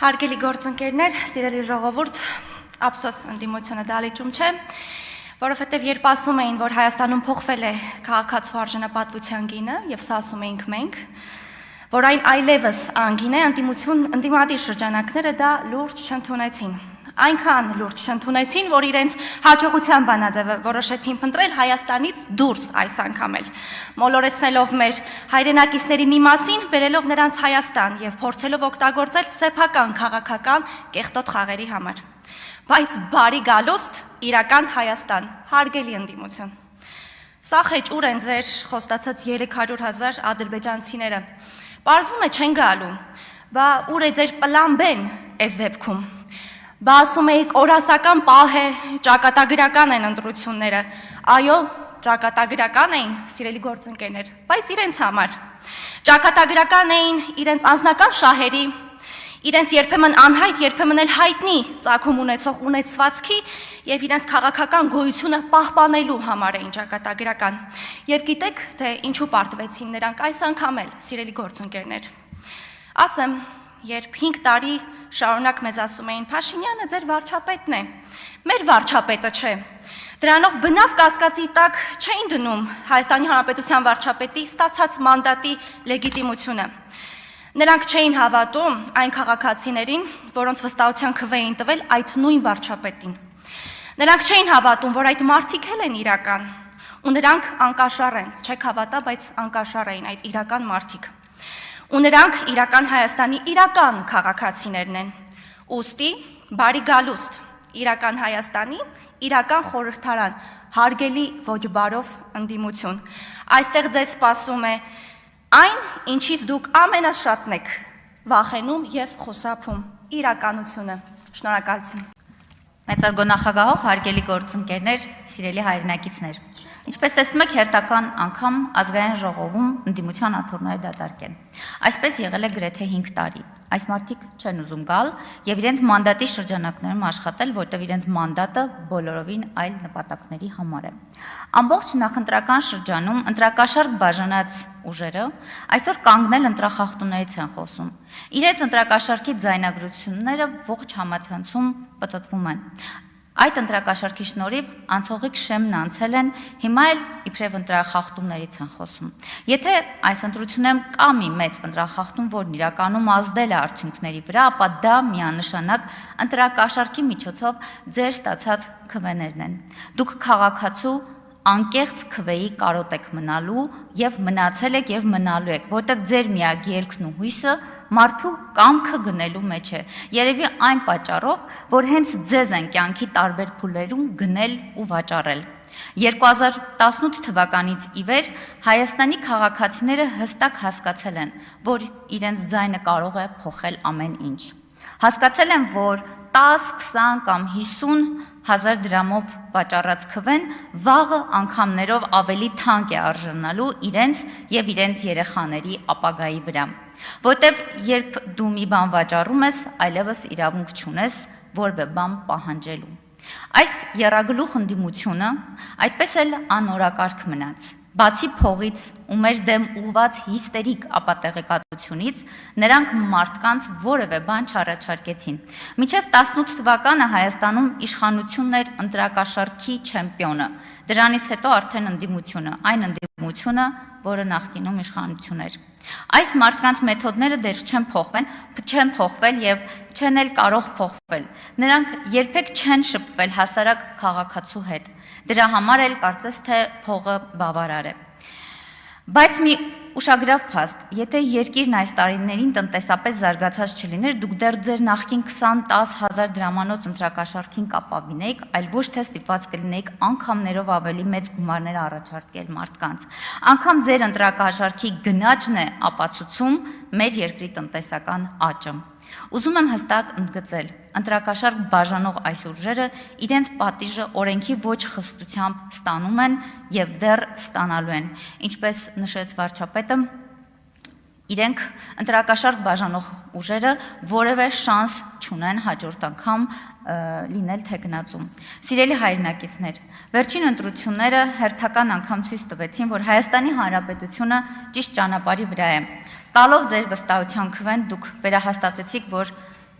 Հարգելի գործընկերներ, սիրելի ժողովուրդ, ափսոս ընդդիմությունը դալիճում չէ, որովհետև երբ ասում էին, որ Հայաստանում փոխվել է քաղաքացու արժանապատվության գինը, եւ սա ասում էինք մենք, որ այն այլևս անգին է, ընդդիմադիր շրջանակները դա լուրջ չընդունեցին։ Այնքան լուրջ չընդունեցին, որ իրենց հաջողության բանաձևը որոշեցին փնտրել Հայաստանից դուրս այս անգամ էլ, մոլորեցնելով մեր հայրենակիցների մի մասին, բերելով նրանց Հայաստան եւ փորձելով օգտագործել սեփական քաղաքական կեղտոտ խաղերի համար։ Բայց բարի գալուստ իրական Հայաստան, հարգելի ընդդիմություն։ Սա խեճուր են ձեր խոստացած 300,000 ադրբեջանցիները։ Պարզվում է չեն գալու, բա ուր է ձեր պլան B-ն այս դեպքում։ Բա ասում էիք օրասական պահ է, ճակատագրական են ընտրությունները, այո, ճակատագրական էին, սիրելի գործընկերներ, բայց իրենց համար, ճակատագրական էին իրենց անձնական շահերի, իրենց երբեմն անհայտ, երբեմն էլ հայտնի ծագում ունեցող ունեցվածքի եւ իրենց քաղաքական գոյությունը պահպանելու համար էին ճակատագրական։ Եվ գիտեք, թե ինչու պարտվեցին նրանք այս անգամ էլ, սիրելի գործընկերներ։ Ասեմ, երբ 5 տարի շարունակ մեզ ասում էին Փաշինյանը ձեր վարչապետն է, մեր վարչապետը չէ, դրանով բնավ կասկածի տակ չէին դնում Հայաստանի Հանրապետության վարչապետի ստացած մանդատի լեգիտիմությունը։ Նրանք չէին հավատում այն քաղաքացիներին, որոնց վստահության քվ էին տվել այդ նույն վարչապետին։ Նրանք չէին հավատում, որ այդ մարդիկ էլ են իրական, ու նրանք անկաշառ են, չեք հավատա, բայց անկաշառ էին այդ իրական մարդիկ։ Ու նրանք իրական Հայաստանի իրական քաղաքացիներն են։ Ուստի բարի գալուստ իրական Հայաստանի իրական խորհրդարան, հարգելի ոչ բարով ընդդիմություն։ Այստեղ ձեզ սպասում է այն, ինչից դուք ամենաշատն եք վախենում եւ խուսափում՝ իրականությունը։ Շնորհակալություն։ Մեծարգո նախագահող, հարգելի գործընկերներ, սիրելի հայրենակիցներ։ Ինչպես տեսնում եք, հերթական անգամ ազգային ժողովում ընդդիմության աթոռները դատարկեն։ Այսպես եղել է գրեթե 5 տարի։ Այս մարդիկ չեն ուզում գալ եւ իրենց մանդատի շրջանակներում աշխատել, որտեղ իրենց մանդատը բոլորովին այլ նպատակների համար է։ Ամբողջ նախընտրական շրջանում ընտրակաշառք բաժանած ուժերը այսօր կանգնել ընտրախախտումներից են խոսում։ Իրենց ընտրակաշառքի ձայնագրությունները ողջ համացանցում պտտվում են։ Այդ ընտրակաշառքի շնորհիվ անցողիկ շեմն անցել են, հիմա էլ իբրև ընտրախախտումներից են խոսում։ Եթե այս ընտրություններում կա մի մեծ ընտրախախտում, որն իրականում ազդել է արդյունքների վրա, ապա դա միանշանակ ընտրակաշառքի միջոցով ձեր ստացած քվեներն են։ Դուք քաղաքացու անկեղծ քվեի կարոտ եք մնալու եւ մնացել եք եւ մնալու եք, որտեղ ձեր միակ երգն ու հույսը մարդու կամքը գնելու մեջ է։ Երևի այն պատճառով, որ հենց ձեզ են կյանքի տարբեր փուլերում գնել ու վաճառել։ 2018 թվականից ի վեր Հայաստանի քաղաքացիները հստակ հասկացել են, որ իրենց ձայնը կարող է փոխել ամեն ինչ։ Հասկացել են, որ 10, 20 կամ 50,000 դրամով վաճառած քվեն վաղը անգամներով ավելի թանկ է արժանալու իրենց եւ իրենց երեխաների ապագայի վրա։ Որտեւ երբ դու մի բան վաճառում ես, այլևս իրավունք չունես որևէ բան պահանջելու։ Այս եռագլուխ ընդդիմությունը այդպես էլ անօրակարգ մնաց։ Բացի փողից ու մեր դեմ ուղված հիստերիկ ապատեղեկատվությունից, նրանք մարդկանց որևէ բան չառաջարկեցին։ Մինչև 18 թվականը Հայաստանում իշխանությունն էր ընտրակաշառքի չեմպիոնը, դրանից հետո արդեն ընդդիմությունը, այն ընդդիմությունը, որը նախկինում իշխանություն էր։ Այս մարդկանց մեթոդները դեռ չեն փոխվել եւ չեն էլ կարող փոխվել։ Նրանք երբեք չեն շփվել հասարակ քաղաքացու հետ։ Դրա համար էլ կարծես թե փողը բավարար է։ Բայց մի ուշագրավ փաստ, եթե երկիրն այս տարիներին տնտեսապես զարգացած չլիներ, դուք դեռ ձեր նախկին 20-10,000 դրամանոց ընտրակաշառքին կապավինեիք, այլ ոչ թե ստիպված կլինեիք անգամներով ավելի մեծ գումարներ առաջարկել մարդկանց։ Անգամ ձեր ընտրակաշառքի գնաճն է ապացուցում մեր երկրի տնտեսական աճը։ Ուզում եմ հստակ ընդգծել, ընտրակաշառք բաժանող այս ուժերը իրենց պատիժը օրենքի ոչ խստությամբ ստանում են եւ դեռ ստանալու են, ինչպես նշեց վարչապետը, իրենք ընտրակաշառք բաժանող ուժերը որևէ շանս չունեն հաջորդ անգամ լինել թեկնածու։ Սիրելի հայրենակիցներ, վերջին ընտրությունները հերթական անգամ ցույց տվեցին, որ Հայաստանի Հանրապետությունը ճիշտ ճանապարհի վրա է։ Տալով ձեր վստահության քվեն դուք վերահաստատեցիք, որ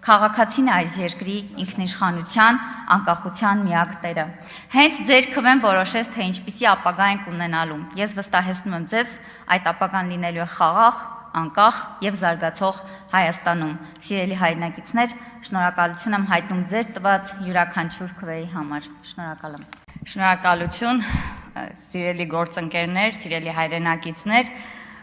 Քաղաքացին է այս երկրի ինքնիշխանության, անկախության միակ տերը։ Հենց ձեր քվեն որոշեց, թե ինչպիսի ապագա ենք ունենալու։ Ես վստահեցնում եմ ձեզ, այդ ապագան լինելու է խաղաղ, անկախ եւ զարգացող Հայաստանում։ Սիրելի հայրենակիցներ, շնորհակալություն եմ հայտնում ձեր տված յուրաքանչյուր քվեի համար։ Շնորհակալ եմ։ Շնորհակալություն, սիրելի գործընկերներ, սիրելի հայրենակիցներ։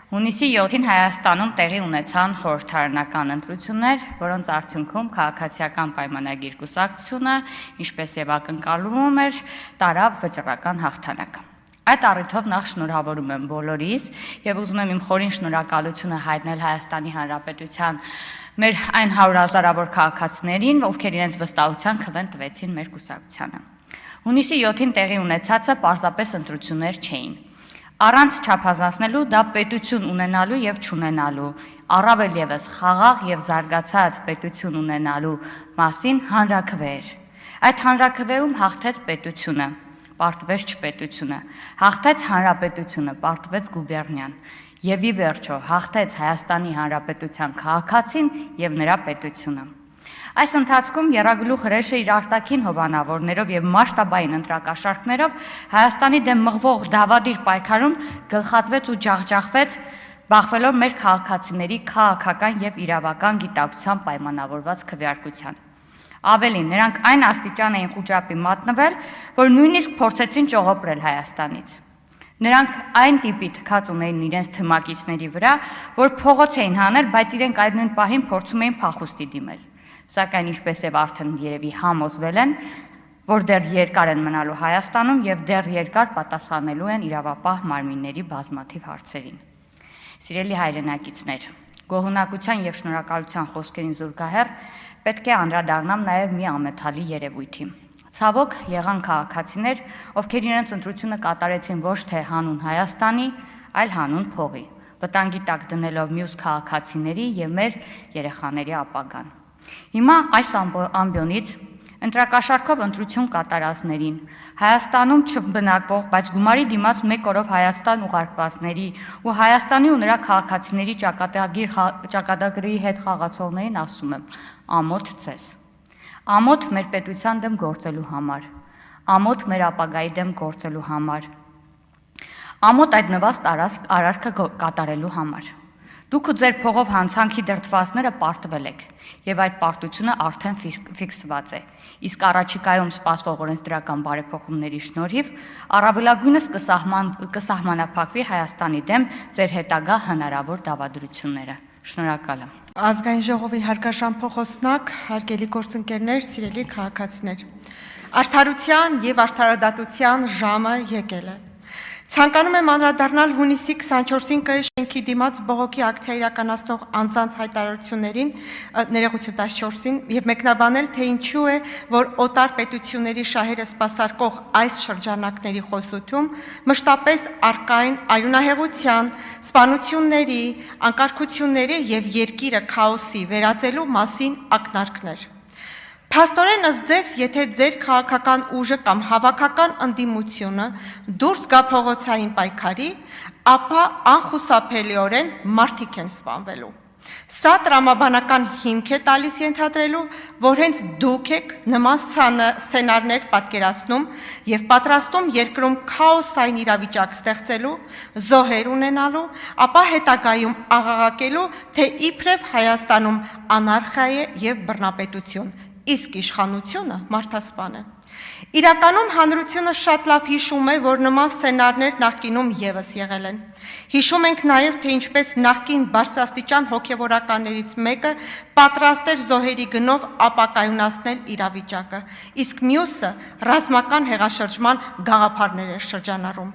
Հունիսի 7-ին Հայաստանում տեղի ունեցան խորհրդարանական ընտրություններ, որոնց արդյունքում քաղաքացիական պայմանագիր կուսակցությունը, ինչպես եւ ակնկալվում էր, տարավ վճռական հաղթանակ։ Այդ առիթով նախ շնորհավորում եմ բոլորիս եւ ուզում եմ իմ խորին շնորհակալությունը հայտնել Հայաստանի Հանրապետության մեր այն հարյուրազարավոր քաղաքացիներին, ովքեր իրենց վստահության քվեն տվեցին մեր կուսակցությանը։ Հունիսի 7-ին տեղի ունեցածը պարզապես ընտրություններ չէին։ Առանց չափազանցնելու դա պետություն ունենալու եւ չունենալու, առավել եւս խաղաղ եւ զարգացած պետություն ունենալու մասին հանրաքվե էր։ Այդ հանրաքվեում հաղթեց պետությունը, պարտվեց չպետությունը, հաղթեց հանրապետությունը, պարտվեց գուբերնիան, եւ ի վերջո հաղթեց Հայաստանի Հանրապետության քաղաքացին եւ նրա պետությունը։ Այս ընթացքում եռագլուխ հրեշը իր արտաքին հովանավորներով եւ մասշտաբային ընտրակաշառքներով Հայաստանի դեմ մղվող դավադիր պայքարում գլխատվեց ու ջախջախվեց, բախվելով մեր քաղաքացիների քաղաքական եւ իրավական գիտակցության պայմանավորված քվեարկության։ Ավելին, նրանք այն աստիճան էին խուճապի մատնվել, որ նույնիսկ փորձեցին ճողոպրել Հայաստանից։ Նրանք այն տիպի թքած ունեին իրենց թմակիցների վրա, որ փողոց էին հանել, բայց իրենք այդ նույն պահին փորձում էին փախուստի դիմել։ Սակայն ինչպես եւ արդեն երևի համոզվել են, որ դեռ երկար են մնալու Հայաստանում եւ դեռ երկար պատասխանելու են իրավապահ մարմինների բազմաթիվ հարցերին։ Սիրելի հայրենակիցներ, գոհունակության եւ շնորհակալության խոսքերին զուգահեռ պետք է անդրադառնամ նաեւ մի ամեթալի երևույթի։ Ցավոք եղան քաղաքացիներ, ովքեր իրենց ընտրությունը կատարեցին ոչ թե հանուն Հայաստանի, այլ հանուն փողի, վտանգի տակ դնելով մյուս քաղաքացիների եւ մեր երեխաների ապագան։ Հիմա այս ամբիոնից ընտրակաշառքով ընտրություն կատարածներին, Հայաստանում չբնակվող, բայց գումարի դիմաց մեկ օրով Հայաստան ուղարկվածների ու Հայաստանի ու նրա քաղաքացիների ճակատագրի հետ խաղացողներին ասում եմ, ամոթ ձեզ։ Ամոթ մեր պետության դեմ գործելու համար, ամոթ մեր ապագայի դեմ գործելու համար, ամոթ այդ նվաստ արարքը կատարելու համար։ Դուք ու ձեր փողով հանցանքի դրդվածները պարտվել եք, եւ այդ պարտությունը արդեն ֆիքսված է։ Իսկ առաջիկայում սպասվող օրենսդրական բարեփոխումների շնորհիվ առավելագույնս կսահմանափակվի Հայաստանի դեմ ձեր հետագա հնարավոր դավադրությունները։ Շնորհակալ եմ։ Ազգային ժողովի հարգարժան փոխոսնակ, հարգելի գործընկերներ, սիրելի քաղաքացիներ, արդարության եւ արդարադատության ժամը եկել է։ Ցանկանում եմ անդրադառնալ հունիսի 24-ին ԿԸ շենքի դիմաց բողոքի ակցիա իրականացնող անձանց հայտարարություններին, ներողություն 14-ին, եւ մեկնաբանել, թե ինչու է, որ օտար պետությունների շահերը սպասարկող այս շրջանակների խոսություն մշտապես առկային արյունահեղության, սպանությունների, անկարգությունների եւ երկիրը քաոսի վերածելու մասին ակնարկներ։ Փաստորեն ըստ ձեզ, եթե ձեր քաղաքական ուժը կամ հավաքական ընդդիմությունը դուրս գա փողոցային պայքարի, ապա անխուսափելիորեն մարդիկ են սպանվելու։ Սա տրամաբանական հիմք է տալիս ենթադրելու, որ հենց դուք եք նման սցենարներ պատկերացնում եւ պատրաստում երկրում քաոսային իրավիճակ ստեղծելու, զոհեր ունենալու, ապա հետագայում աղաղակելու, թե իբրև Հայաստանում անարխիա է եւ բռնապետություն, իսկ իշխանությունը մարդասպան է։ Իրականում հանրությունը շատ լավ հիշում է, որ նման սցենարներ նախկինում եւս եղել են։ Հիշում ենք նաեւ, թե ինչպես նախկին բարձրաստիճան հոգեվորականներից մեկը պատրաստ էր զոհերի գնով ապակայունացնել իրավիճակը, իսկ մյուսը ռազմական հեղաշրջման գաղափարներ էր շրջանառում։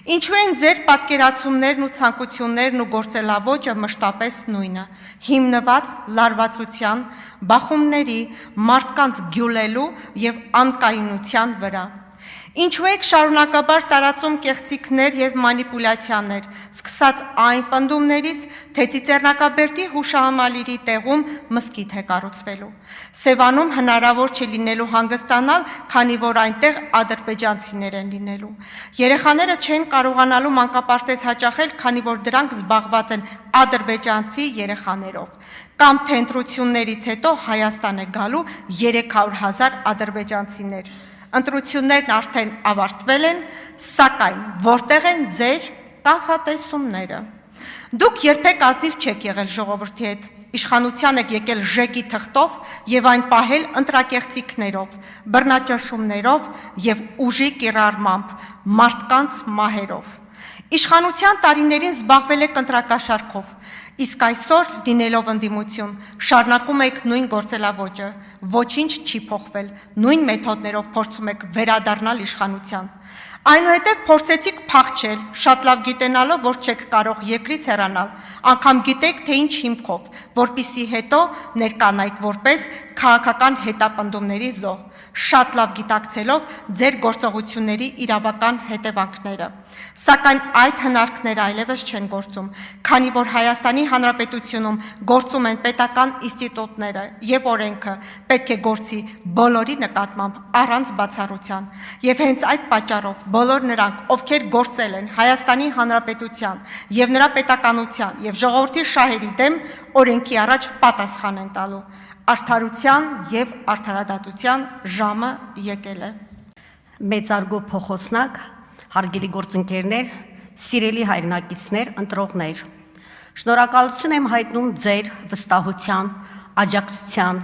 Ինչու են ձեր պատկերացումներն ու ցանկություններն ու գործելավոճը մշտապես նույնը, հիմնված լարվածության, բախումների, մարդկանց գյուլելու եւ անկայունության վրա։ Ինչու եք շարունակաբար տարածում կեղծիքներ եւ մանիպուլյացիաներ, սկսած այն պնդումներից, թե Ծիծեռնակաբերդի հուշահամալիրի տեղում մզկիթ է կառուցվելու։ Սևանում հնարավոր չէ լինելու հանգստանալ, քանի որ այնտեղ ադրբեջանցիներ են լինելու։ Երեխաները չեն կարողանալու մանկապարտեզ հաճախել, քանի որ դրանք զբաղված են ադրբեջանցի երեխաներով։ Կամ թե ընտրություններից հետո Հայաստան է գալու 300,000 ադրբեջանցիներ։ Ընտրություններն արդեն ավարտվել են, սակայն որտեղ են ձեր կանխատեսումները։ Դուք երբեք ազնիվ չեք եղել ժողովրդի հետ, իշխանության եք եկել ժեկի թղթով եւ այն պահել ընտրակեղծիքներով, բռնաճնշումներով եւ ուժի կիրառմամբ, մարդկանց մահերով։ Իշխանության տարիներին զբաղվել եք ընտրակաշառքով, իսկ այսօր, լինելով ընդդիմություն, շարունակում եք նույն գործելավոճը, ոչինչ չի փոխվել, նույն մեթոդներով փորձում եք վերադառնալ իշխանության։ Այնուհետև փորձեցիք փախչել, շատ լավ գիտենալով, որ չեք կարող երկրից հեռանալ, անգամ գիտեք, թե ինչ հիմքով, որպիսի հետո ներկանայք որպես քաղաքական հետապնդումների զոհ, շատ լավ գիտակցելով ձեր գործողությունների իրավական հետևանքները։ Սակայն այդ հնարքները այլևս չեն գործում, քանի որ Հայաստանի Հանրապետությունում գործում են պետական ինստիտուտները եւ օրենքը, պետք է գործի բոլորի նկատմամբ առանց բացառության։ Եվ հենց այդ պատճառով բոլոր նրանք, ովքեր գործել են Հայաստանի Հանրապետության եւ նրա պետականության եւ ժողովրդի շահերի դեմ, օրենքի առաջ պատասխան են տալու։ Արդարության եւ արդարադատության ժամը եկել է։ Մեծարգո փոխոսնակ, հարգելի գործընկերներ, սիրելի հայրենակիցներ, ընտրողներ, շնորհակալություն եմ հայտնում ձեր վստահության, աջակցության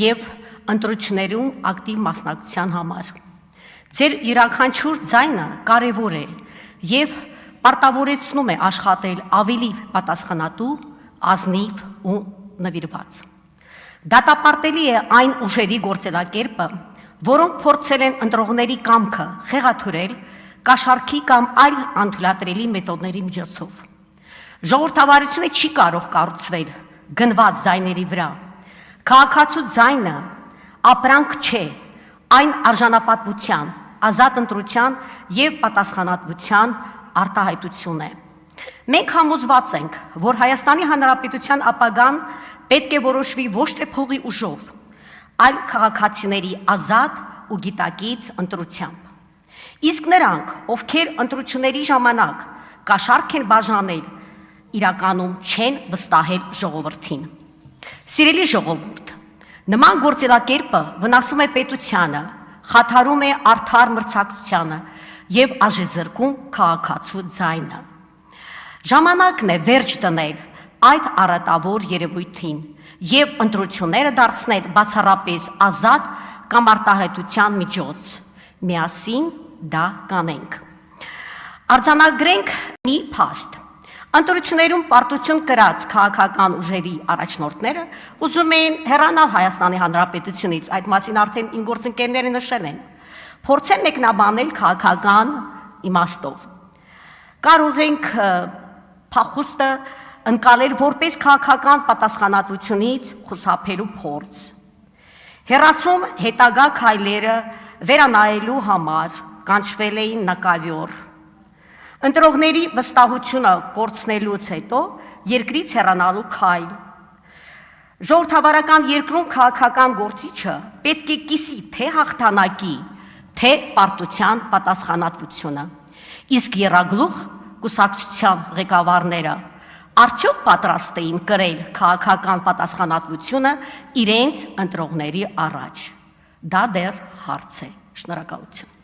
եւ ընտրություններում ակտիվ մասնակցության համար։ Ձեր յուրաքանչյուր ձայնը կարևոր է եւ պարտավորեցնում է աշխատել ավելի պատասխանատու, ազնիվ ու նվիրված։ Դատապարտելի է այն ուժերի գործելակերպը, որոնք փորձել են ընտրողների կամքը խեղաթյուրել կաշառքի կամ այլ անթույլատրելի մեթոդների միջոցով։ Ժողովրդավարությունը չի կարող կառուցվել գնված ձայների վրա։ Քաղաքացու ձայնը ապրանք չէ, այն արժանապատվության, ազատ ընտրության եւ պատասխանատվության արտահայտություն է։ Մենք համոզված ենք, որ Հայաստանի Հանրապետության ապագան պետք է որոշվի ոչ թե փողի ուժով, այլ քաղաքացիների ազատ ու գիտակից ընտրությամբ։ Իսկ նրանք, ովքեր ընտրությունների ժամանակ կաշառք են բաժանել, իրականում չեն վստահել ժողովրդին։ Սիրելի ժողովուրդ, նման գործելակերպը վնասում է պետությանը, խաթարում է արդար մրցակցությանը եւ աժեզրկում քաղաքացու ձայնը։ Ժամանակն է վերջ դնել այդ առատավոր երևույթին եւ ընտրությունները դարձնել բացառապես ազատ կամ արտահայտության միջոց։ Միասին դա կանենք։ Արձանագրենք մի փաստ։ Ընտրություններում պարտություն կրած քաղաքական ուժերի առաջնորդները ուզում էին հեռանալ Հայաստանի Հանրապետությունից, այդ մասին արդեն իմ գործընկերները նշել են։ Փորձեն մեկնաբանել քաղաքական իմաստով։ Կարող ենք փախուստը ընկալել որպես քաղաքական պատասխանատվությունից խուսափելու փորձ։ Հեռացում հետագա քայլերը վերանայելու համար կանչվել էին նկավյոր։ Ընտրողների վստահությունը կորցնելուց հետո երկրից հեռանալու քայլ։ Ժողովրդավարական երկրում քաղաքական գործիչը պետք է կիսի թե հաղթանակի, թե պարտության պատասխանատվությունը։ Իսկ եռագլուխ կուսակցության ղեկավարները արդյոք պատրաստ էին կրել քաղաքական պատասխանատվությունը իրենց ընտրողների առաջ։ Դա դեռ հարց է։ Շնորհակալություն։